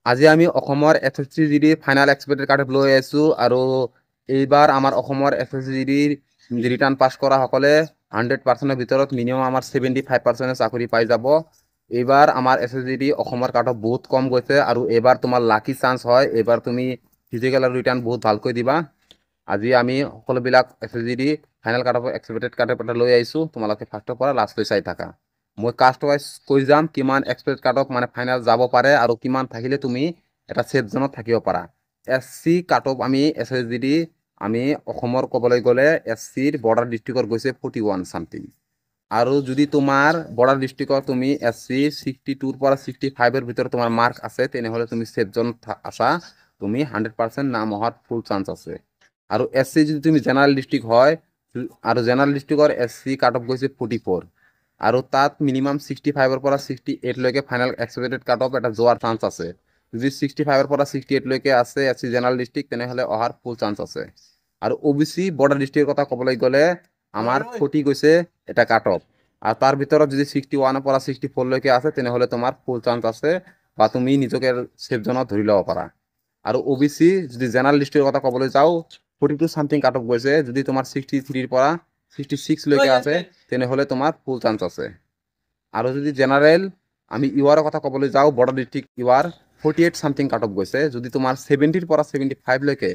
আজি আমি অসমৰ FSCGD final expected cut off লৈ আছোঁ আৰু এইবাৰ আমাৰ অসমৰ FSCGD ৰিটাৰ্ণ পাছ কৰা সকলে 100%ৰ ভিতৰত মিনিমাম আমাৰ 75% চাকৰি পাই যাব। এইবাৰ আমাৰ FSCGD অসমৰ কাট অফ বহুত কম গৈছে আৰু এইবাৰ তোমাৰ লাকি চান্স হয়, এইবাৰ তুমি ফিজিকেল আৰু ৰিটাৰ্ণ বহুত ভালকৈ দিবা। আজি আমি সকলোবিলাক FSCGD final cut off expected cut off এটা লৈ আহিছোঁ, তোমালোকে ফাৰ্ষ্টৰ পৰা লাষ্টলৈ চাই থাকা। মই কাষ্ট ৱাইজ কৈ যাম কিমান এক্সপেক্টেড কাট অফ মানে ফাইনেল যাব পাৰে আৰু কিমান থাকিলে তুমি এটা ছেফ জোনত থাকিব পাৰা। SC কাট অফ আমি SSGD আমি অসমৰ ক'বলৈ গ'লে SCৰ বৰ্ডাৰ ডিষ্ট্ৰিক্টৰ গৈছে 41 চামথিং। আৰু যদি তোমাৰ বৰ্ডাৰ ডিষ্ট্ৰিক্টৰ তুমি SC 62ৰ পৰা 65ৰ ভিতৰত তোমাৰ মাৰ্ক আছে, তেনেহ'লে তুমি ছেফ জোনত আছা, তুমি 100% নাম অহাত ফুল চান্স আছে। আৰু SC যদি তুমি জেনাৰেল ডিষ্ট্ৰিক্ট হয় আৰু জেনাৰেল ডিষ্ট্ৰিক্টৰ SC কাট অফ গৈছে 44 আৰু তাত মিনিমাম 65ৰ পৰা 68লৈকে ফাইনেল এক্সপেক্টেড কাট অফ এটা যোৱাৰ চান্স আছে। যদি 65ৰ পৰা 68লৈকে আছে SC জেনাৰেল ডিষ্ট্ৰিক্ট, তেনেহ'লে অহাৰ ফুল চান্স আছে। আৰু OBC বৰ্ডাৰ ডিষ্ট্ৰিক্টৰ কথা ক'বলৈ গ'লে আমাৰ 40 গৈছে এটা কাট অফ, আৰু তাৰ ভিতৰত যদি 61ৰ পৰা 64লৈকে আছে, তেনেহ'লে তোমাৰ ফুল চান্স আছে বা তুমি নিজকে ছেফ জোনত ধৰি ল'ব পাৰা। আৰু OBC যদি জেনাৰেল ডিষ্ট্ৰিক্টৰ কথা ক'বলৈ যাওঁ 42 চামথিং কাট অফ গৈছে, যদি তোমাৰ 63ৰ পৰা 66লৈকে আছে, তেনেহ'লে তোমাৰ ফুল চান্স আছে। আৰু যদি জেনাৰেল আমি ইউআৰৰ কথা ক'বলৈ যাওঁ, border district UR 48 something cut off গৈছে, যদি তোমাৰ 70ৰ পৰা 75লৈকে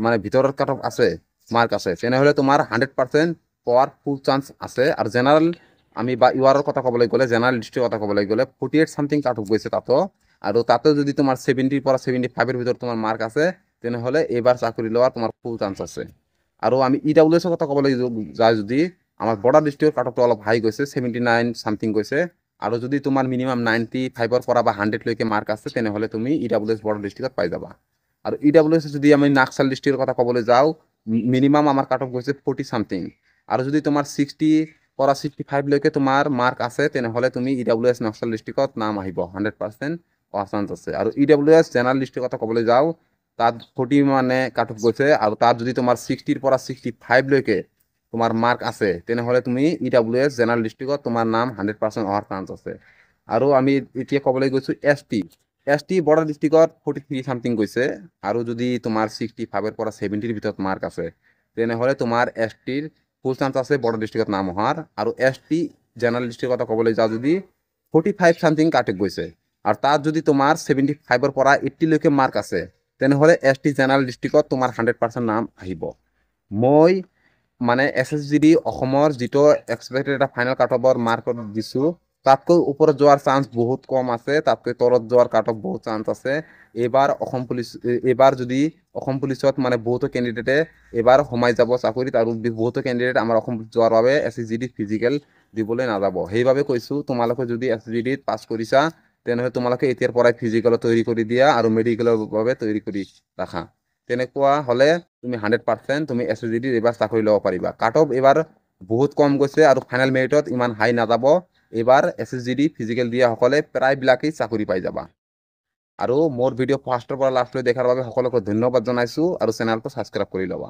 মানে ভিতৰত কাট অফ আছে, মাৰ্ক আছে, তেনেহ'লে তোমাৰ 100% পোৱাৰ ফুল চান্স আছে। আৰু জেনাৰেল আমি বা ইউআৰৰ কথা ক'বলৈ গ'লে জেনাৰেল ডিষ্ট্ৰিক্টৰ কথা ক'বলৈ গ'লে 48 চামথিং কাট অফ গৈছে তাতো, আৰু তাতে যদি তোমাৰ 70ৰ পৰা 75ৰ ভিতৰত তোমাৰ মাৰ্ক আছে, তেনেহ'লে এইবাৰ চাকৰি লোৱাৰ তোমাৰ ফুল চান্স আছে। আৰু আমি EWS কথা ক'বলৈ যায়, যদি আমাৰ বৰ্ডাৰ ডিষ্ট্ৰিক্টৰ কাট অফটো অলপ হাই গৈছে, 79 চামথিং গৈছে। আৰু যদি তোমাৰ মিনিমাম 95ৰ পৰা বা 100লৈকে মাৰ্ক আছে, তেনেহ'লে তুমি EWS বৰ্ডাৰ ডিষ্ট্ৰিক্টত পাই যাবা। আৰু EWS যদি আমি নাক্সাল ডিষ্ট্ৰিক্টৰ কথা ক'বলৈ যাওঁ, মিনিমাম আমাৰ কাট অফ গৈছে 40 চামথিং। আৰু যদি তোমাৰ 60 পৰা 65লৈকে তোমাৰ মাৰ্ক আছে, তেনেহ'লে তুমি EWS নাক্সাল ডিষ্ট্ৰিক্টত নাম আহিব, 100% হোৱাৰ চান্স আছে। আৰু EWS জেনাৰেল ডিষ্ট্ৰিক্টৰ কথা ক'বলৈ যাওঁ, তাত 40 মানে কাট অফ গৈছে, আৰু তাত যদি তোমাৰ 60ৰ পৰা 65লৈকে তোমাৰ মাৰ্ক আছে, তেনেহ'লে তুমি EWS জেনাৰেল ডিষ্ট্ৰিক্টত তোমাৰ নাম 100% অহাৰ চান্স আছে। আৰু আমি এতিয়া ক'বলৈ গৈছোঁ ST বৰ্ডাৰ ডিষ্ট্ৰিক্টত 43 চামথিং গৈছে, আৰু যদি তোমাৰ 65ৰ পৰা 70ৰ ভিতৰত মাৰ্ক আছে, তেনেহ'লে তোমাৰ STৰ ফুল চান্স আছে বৰ্ডাৰ ডিষ্ট্ৰিক্টত নাম অহাৰ। আৰু ST জেনাৰেল ডিষ্ট্ৰিক্টৰ কথা ক'বলৈ যাওঁ, যদি 45 চামথিং কাট অফ গৈছে, আৰু তাত যদি তোমাৰ 75ৰ পৰা 80লৈকে মাৰ্ক আছে, তেনেহ'লে ST জেনাৰেল ডিষ্ট্ৰিক্টত তোমাৰ 100% নাম আহিব। মই মানে SSGD অসমৰ যিটো এক্সপেক্টেড এটা ফাইনেল কাট অফৰ মাৰ্কত দিছোঁ, তাতকৈ ওপৰত যোৱাৰ চান্স বহুত কম আছে, তাতকৈ তলত যোৱাৰ কাট অফ বহুত চান্স আছে। এইবাৰ যদি অসম পুলিচত মানে বহুতো কেণ্ডিডেটে এইবাৰ সোমাই যাব চাকৰিত, আৰু বহুতো কেণ্ডিডেট আমাৰ অসম পুলিচ যোৱাৰ বাবে SSGD ফিজিকেল দিবলৈ নাযাব। সেইবাবে কৈছোঁ, তোমালোকে যদি SSGDত পাছ কৰিছা, তেনেহ'লে তোমালোকে এতিয়াৰ পৰাই ফিজিকেলত তৈৰি কৰি দিয়া আৰু মেডিকেলৰ বাবে তৈৰি কৰি ৰাখা। তেনেকুৱা হ'লে তুমি 100% তুমি SSGDত এইবাৰ চাকৰি ল'ব পাৰিবা। কাট অফ এইবাৰ বহুত কম গৈছে আৰু ফাইনেল মেৰিটত ইমান হাই নাযাব। এইবাৰ SSGD ফিজিকেল দিয়া সকলে প্ৰায়বিলাকেই চাকৰি পাই যাবা। আৰু মোৰ ভিডিঅ' ফাৰ্ষ্টৰ পৰা লাষ্টলৈ দেখাৰ বাবে সকলোকে ধন্যবাদ জনাইছোঁ, আৰু চেনেলটো ছাবস্ক্ৰাইব কৰি ল'বা।